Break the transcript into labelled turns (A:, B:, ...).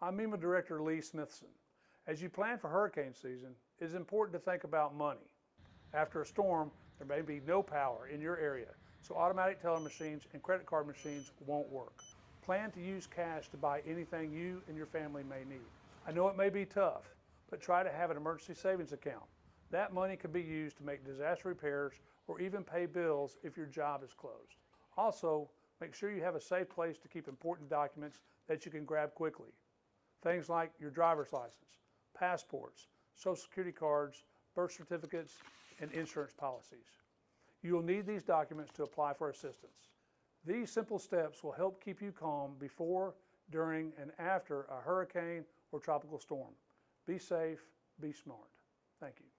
A: I'm MEMA Director Lee Smithson. As you plan for hurricane season, it is important to think about money. After a storm, there may be no power in your area, so automatic teller machines and credit card machines won't work. Plan to use cash to buy anything you and your family may need. I know it may be tough, but try to have an emergency savings account. That money could be used to make disaster repairs or even pay bills if your job is closed. Also, make sure you have a safe place to keep important documents that you can grab quickly. Things like your driver's license, passports, social security cards, birth certificates, and insurance policies. You will need these documents to apply for assistance. These simple steps will help keep you calm before, during, and after a hurricane or tropical storm. Be safe, be smart. Thank you.